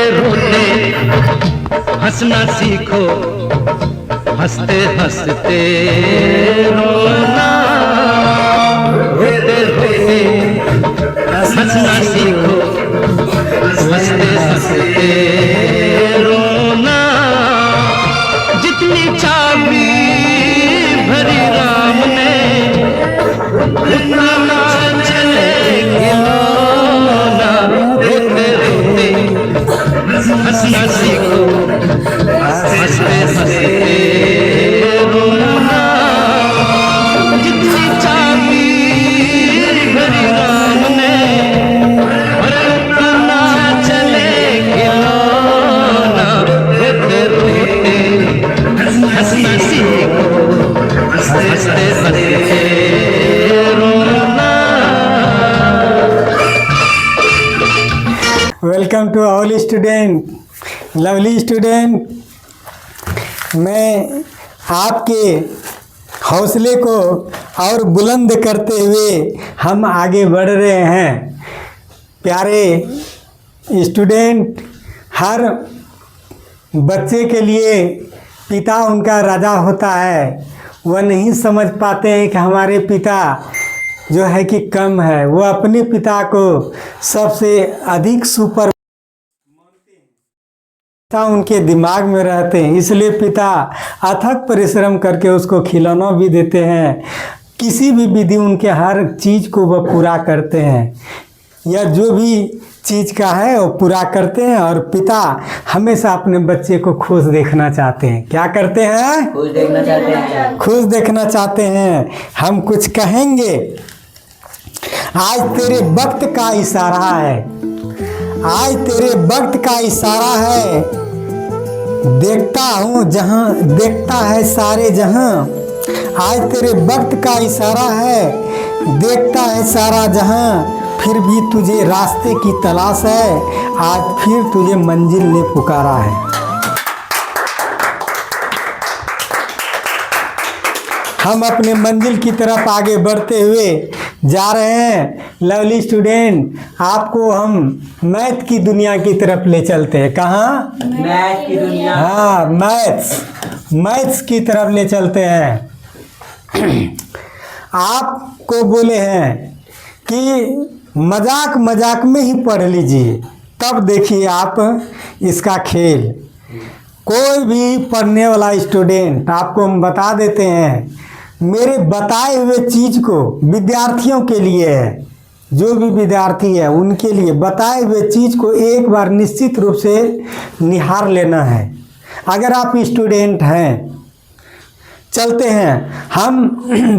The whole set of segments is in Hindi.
रोते हंसना सीखो, हंसते हंसते रोना। रोते रोते हंसना सीखो, हंसते हंसते रोना। जितनी चाबी भरी राम ने उतना ना चले खिलौना। रोते रोते हंसना सीखो, हंसते हंसते रोना। जितनी चाबी भरी राम ने उतना ना चले खिलौना। रोते रोते हंसना सीखो, हंसते हंसते रोना। Welcome to all student, lovely student. मैं आपके हौसले को और बुलंद करते हुए हम आगे बढ़ रहे हैं। प्यारे स्टूडेंट, हर बच्चे के लिए पिता उनका राजा होता है। वह नहीं समझ पाते हैं कि हमारे पिता जो है कि कम है। वो अपने पिता को सबसे अधिक सुपर पिता उनके दिमाग में रहते हैं, इसलिए पिता अथक परिश्रम करके उसको खिलौना भी देते हैं। किसी भी विधि उनके हर चीज़ को वह पूरा करते हैं, या जो भी चीज़ का है वो पूरा करते हैं। और पिता हमेशा अपने बच्चे को खुश देखना चाहते हैं। क्या करते हैं? खुश देखना चाहते हैं। खुश देखना चाहते हैं। हम कुछ कहेंगे। आज तेरे वक्त का इशारा है, आज तेरे वक्त का इशारा है। देखता हूँ जहाँ देखता है सारे जहाँ। आज तेरे वक्त का इशारा है, देखता है सारा जहाँ। फिर भी तुझे रास्ते की तलाश है, आज फिर तुझे मंजिल ने पुकारा है। हम अपने मंजिल की तरफ आगे बढ़ते हुए जा रहे हैं। लवली स्टूडेंट, आपको हम मैथ की दुनिया की तरफ ले चलते हैं। कहाँ? मैथ की दुनिया। हाँ, मैथ्स की तरफ ले चलते हैं। आपको बोले हैं कि मजाक मजाक में ही पढ़ लीजिए, तब देखिए आप इसका खेल। कोई भी पढ़ने वाला स्टूडेंट, आपको हम बता देते हैं, मेरे बताए हुए चीज़ को विद्यार्थियों के लिए है। जो भी विद्यार्थी है उनके लिए बताए हुए चीज़ को एक बार निश्चित रूप से निहार लेना है। अगर आप स्टूडेंट हैं, चलते हैं हम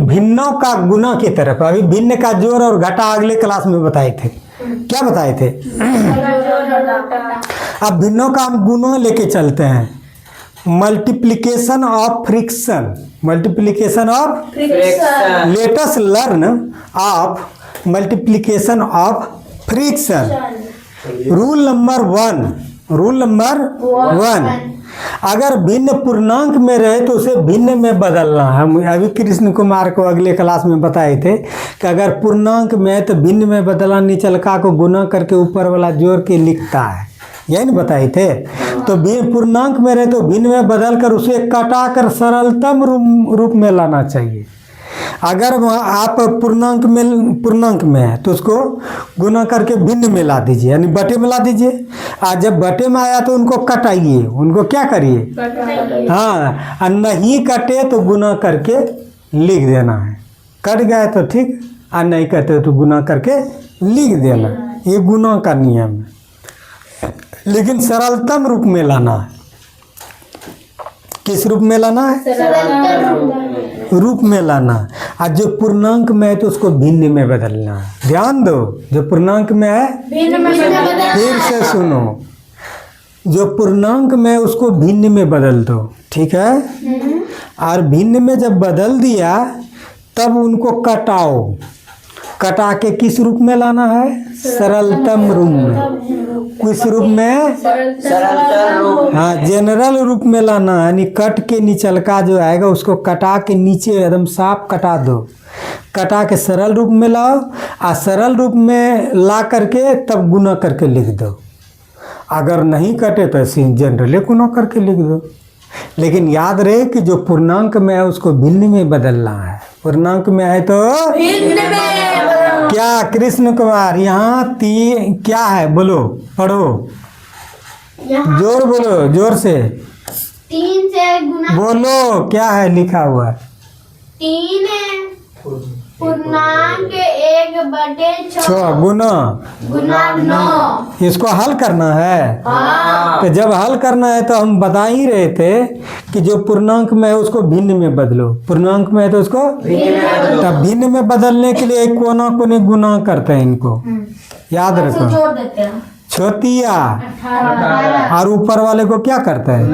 भिन्नों का गुना की तरफ। अभी भिन्न का जोड़ और घटा अगले क्लास में बताए थे। क्या बताए थे? अब भिन्नों का हम गुना लेके चलते हैं। Multiplication of friction, multiplication of friction. Let us learn of multiplication of friction. Rule number one, अगर भिन्न पूर्णांक में रहे तो उसे भिन्न में बदलना। हम अभी कृष्ण कुमार को अगले क्लास में बताए थे कि अगर पूर्णांक में है तो भिन्न में बदलना, निचलका को गुना करके ऊपर वाला जोड़ के लिखता है। यही नहीं बताए थे? तो पूर्णांक में रहे तो भिन्न में बदल कर उसे कटा कर सरलतम रूप में लाना चाहिए। अगर आप पूर्णांक में है तो उसको गुना करके भिन्न में ला दीजिए, यानी बटे में ला दीजिए। आज जब बटे में आया तो उनको कटाइए, उनको क्या करिए? हाँ, और नहीं कटे तो गुना करके लिख देना है। कट गए तो ठीक, और नहीं कटे तो गुना करके लिख देना। ये गुना का नियम है, लेकिन सरलतम रूप में लाना है। किस रूप में लाना है? रूप में लाना। और जो पूर्णांक में है तो उसको भिन्न में बदलना है। ध्यान दो, जो पूर्णांक में है फिर से सुनो, जो पूर्णांक में है उसको भिन्न में बदल दो, ठीक है? और भिन्न में जब बदल दिया तब उनको कटाओ। कटा के किस रूप में लाना है? सरलतम रूप में। किस रूप में? सरलतम रूप। हाँ, जनरल रूप में लाना है, यानी कट के निचलका जो आएगा उसको कटा के नीचे एकदम साफ कटा दो। कटा के सरल रूप में लाओ, और सरल रूप में ला करके तब गुना करके लिख दो। अगर नहीं कटे तो ऐसे जनरली गुना करके लिख दो। लेकिन याद रहे कि जो पूर्णांक में है उसको भिन्न में बदलना है। पूर्णांक में है तो क्या कृष्ण कुमार यहाँ क्या है बोलो, पढ़ो, यहाँ जोर बोलो, जोर से 3 से गुना बोलो, क्या है लिखा हुआ? 3 पूर्णांक 1/6 6 गुना, गुना 9। इसको हल करना है। हाँ तो जब हल करना है तो हम बता ही रहे थे कि जो पूर्णांक में है उसको भिन्न में बदलो। पूर्णांक में है तो उसको तब भिन्न में बदलने के लिए कोना कोने गुना करते हैं, इनको याद रखो। जोड़ देते हैं छोतिया 18 और ऊपर वाले को क्या करते हैं?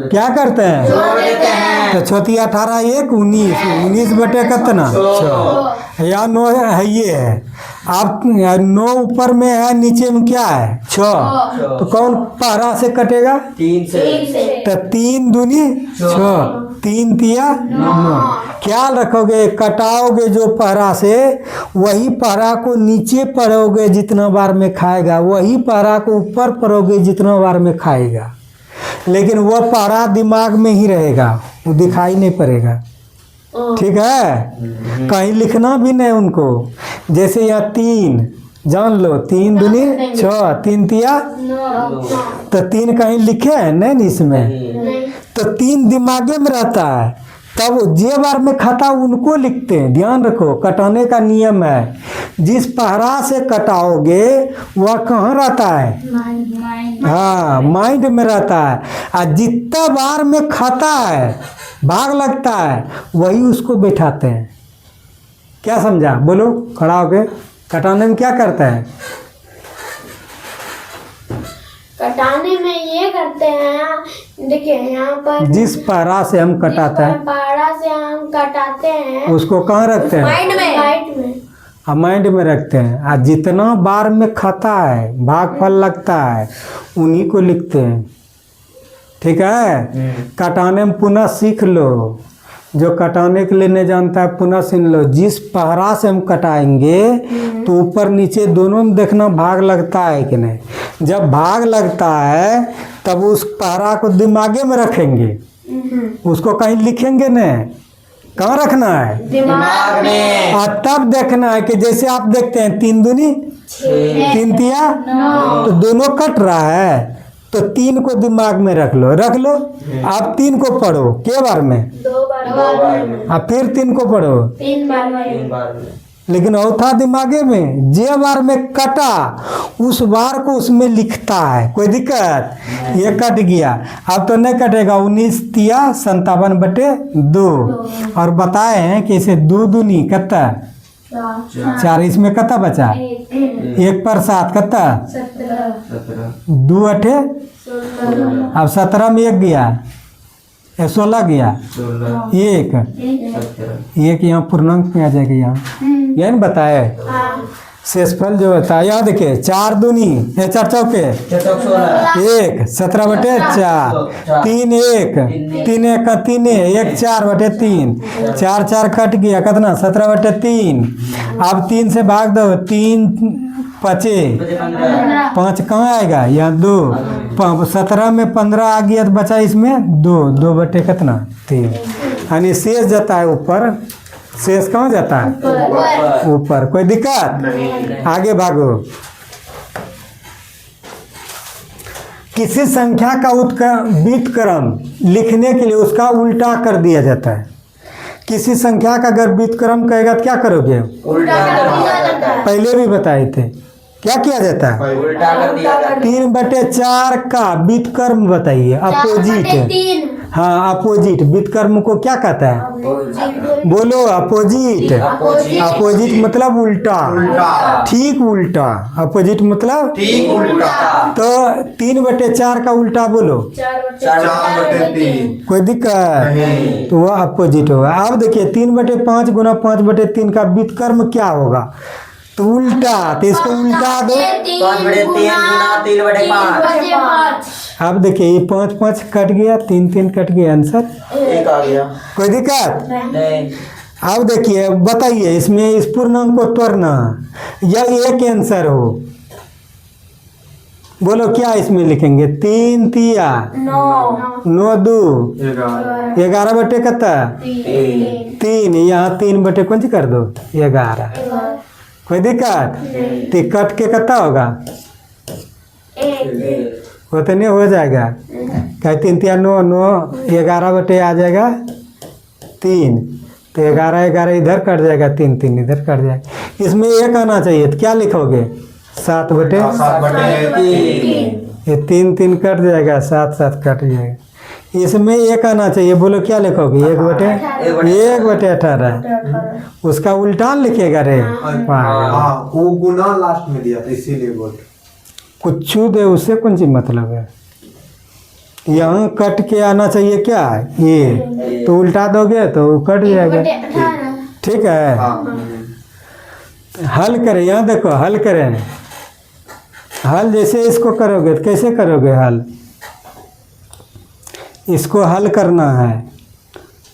क्या करते हैं? जोड़ देते हैं। तो छोतिया 18 1 19, 19 बटे कितना? 6 या 9 है, ये है। आप 9 ऊपर में है, नीचे में क्या है? 6। तो कौन पहरा से कटेगा? 3 से तो 3 दूनी 6, 3 तिया 9। ख्याल रखोगे, कटाओगे जो पहरा से, वही पहरा को नीचे पढ़ोगे जितना बार में खाएगा, वही पहरा को ऊपर पढ़ोगे जितना बार में खाएगा। लेकिन वह पहरा दिमाग में ही रहेगा, वो दिखाई नहीं पड़ेगा। ठीक है, कहीं लिखना भी नहीं उनको। जैसे यहाँ 3 जान लो, 3 दूनी 6, 3 तिया, तो 3 कहीं लिखे हैं नहीं इसमें, तो 3 दिमागे में रहता है। तब जे बार में खाता उनको लिखते हैं। ध्यान रखो, कटाने का नियम है, जिस पहरा से कटाओगे वह कहाँ रहता है? हाँ, माइंड में रहता है। और जितना बार में खाता है, भाग लगता है, वही उसको बैठाते हैं। क्या समझा? बोलो, खड़ा होके कटाने में क्या करता है? कटाने में ये करते हैं, देखिए यहाँ पर जिस पहरा से हम कटाते हैं पहाड़ा से हम कटाते हैं, उसको कहाँ रखते हैं? माइंड में माइंड में रखते हैं। और जितना बार में खाता है, भागफल लगता है, उन्हीं को लिखते हैं। ठीक है, कटाने में पुनः सीख लो। जो कटाने के लिए नहीं जानता है पुनः सुन लो। जिस पहरा से हम कटाएंगे तो ऊपर नीचे दोनों में देखना भाग लगता है कि नहीं। जब भाग लगता है तब उस पहरा को दिमागे में रखेंगे, उसको कहीं लिखेंगे नहीं। कहाँ रखना है? दिमाग में। और तब देखना है कि जैसे आप देखते हैं 3 दूनी 3 तिया, तो दोनों कट रहा है, तो 3 को दिमाग में रख लो। आप 3 को पढ़ो के बार में? 2 बार और फिर 3 को पढ़ो, 3 बार में। लेकिन औथा दिमागे में जे बार में कटा उस बार को उसमें लिखता है। कोई दिक्कत? ये कट गया, अब तो नहीं कटेगा। 19 तिया 57/2। और बताए हैं कि इसे 2 दूनी कितना? 4। इसमें कितना बचा? 1 पर 7 कितना? 2 8, अब 17 में 1 गया, 16 गया, 1 यहाँ पूर्णांक में आ जाएगा। यहाँ यही बताए शेषफल जो होता है। यहाँ देखिए 4 दूनी 4 चौके 1, 17/4, 3 1, 3 1 का 3 1, 4/3, 4 4 कट गया कितना? 17/3। अब 3 से भाग दो, 3 5 5 कहाँ आएगा? यहाँ 2। 17 में 15 आ गया तो बचा इसमें 2 बटे कितना? 3। यानी शेष जाता है ऊपर। शेष कहाँ जाता है? ऊपर। कोई दिक्कत? आगे भागो। किसी संख्या का व्युत्क्रम लिखने के लिए उसका उल्टा कर दिया जाता है। किसी संख्या का अगर व्युत्क्रम कहेगा तो क्या करोगे? पहले भी बताए थे, क्या किया जाता है? उल्टा कर दिया जाता है। 3/4 का व्युत्क्रम बताइए। अपोजिट। हाँ, अपोजिट। व्युत्क्रम को क्या कहता है? बोलो, अपोजिट। अपोजिट मतलब उल्टा, ठीक उल्टा। अपोजिट मतलब ठीक उल्टा। तो 3/4 का उल्टा बोलो। 4/3। कोई दिक्कत? तो वह अपोजिट होगा। अब देखिए 3/5 गुना 5/3 का व्युत्क्रम क्या होगा? तो उल्टा। तो इसको उल्टा दो। 5/3 गुना 3/5। अब देखिए ये 5 5 कट गया, 3 3 कट गया, आंसर 1 आ गया। कोई दिक्कत? नहीं। अब देखिए बताइए, इसमें इस पूर्णांक को तोड़ना या एक आंसर हो? बोलो क्या इसमें लिखेंगे? 3 तिया 9 2 11 बटे कितना? 3। यहाँ 3 बटे कौन सी कर दो? 11। कोई दिक्कत? तो कट के कितना होगा? उतने हो जाएगा। क्या 3 तिया 9 9 11 बटे आ जाएगा 3। तो 11 11 इधर कट जाएगा, 3 3 इधर कट जाएगा। इसमें 1 आना चाहिए तो क्या लिखोगे? 7 बटे ये 3 3 कट जाएगा, 7 7 कट जाएगा। इसमें 1 आना चाहिए, बोलो क्या लिखोगे? 1 बटे 18। उसका उल्टा लिखेगा रे। हाँ वो गुना लास्ट में दिया था इसीलिए बोल। कुछ दे उससे कौन सी मतलब है? यहाँ कट के आना चाहिए क्या? ये तो उल्टा दोगे तो कट जाएगा। ठीक है, हल करें। यहाँ देखो हल करें। हल जैसे इसको करोगे तो कैसे करोगे हल? इसको हल करना है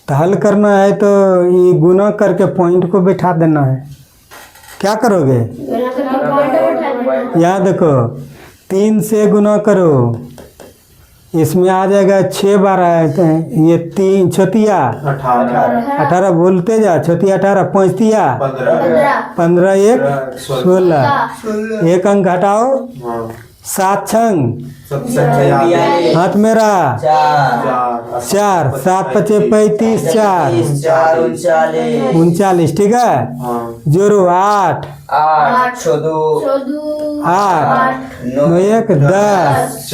तो हल करना है तो ये गुना करके पॉइंट को बैठा देना है। क्या करोगे? यहाँ देखो 3 से गुना करो, इसमें आ जाएगा 6 बार आते हैं। ये 3 छोतिया 18 बोलते जा, छोतिया 18 5 तिया 15 1 16। 1 अंक घटाओ, 7 छंग हाथ मेरा 4 7 5 35 4 39। ठीक है, 0 8 9 1 10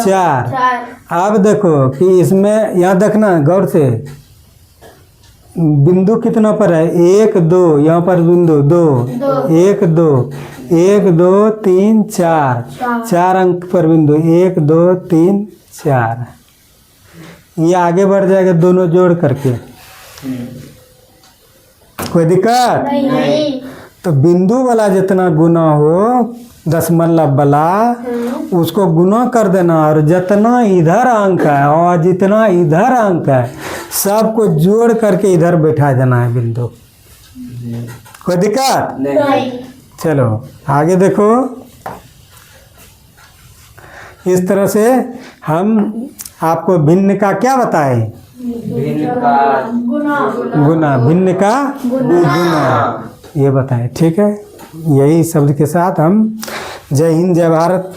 4। अब देखो कि इसमें यहाँ देखना गौर से, बिंदु कितना पर है? 1 2। यहाँ पर बिंदु 2 1 2 1 2 3 4 4 अंक पर बिंदु 1 2 3 4। ये आगे बढ़ जाएगा दोनों जोड़ करके। कोई दिक्कत नहीं। तो बिंदु वाला जितना गुना हो दशमलव वाला उसको गुना कर देना, और जितना इधर अंक है और जितना इधर अंक है सबको जोड़ करके इधर बैठा देना है बिंदु। कोई दिक्कत? नहीं। चलो आगे देखो। इस तरह से हम आपको भिन्न का क्या बताएं? गुना। भिन्न का गुना ये बताएं। ठीक है, यही शब्द के साथ हम जय हिंद जय भारत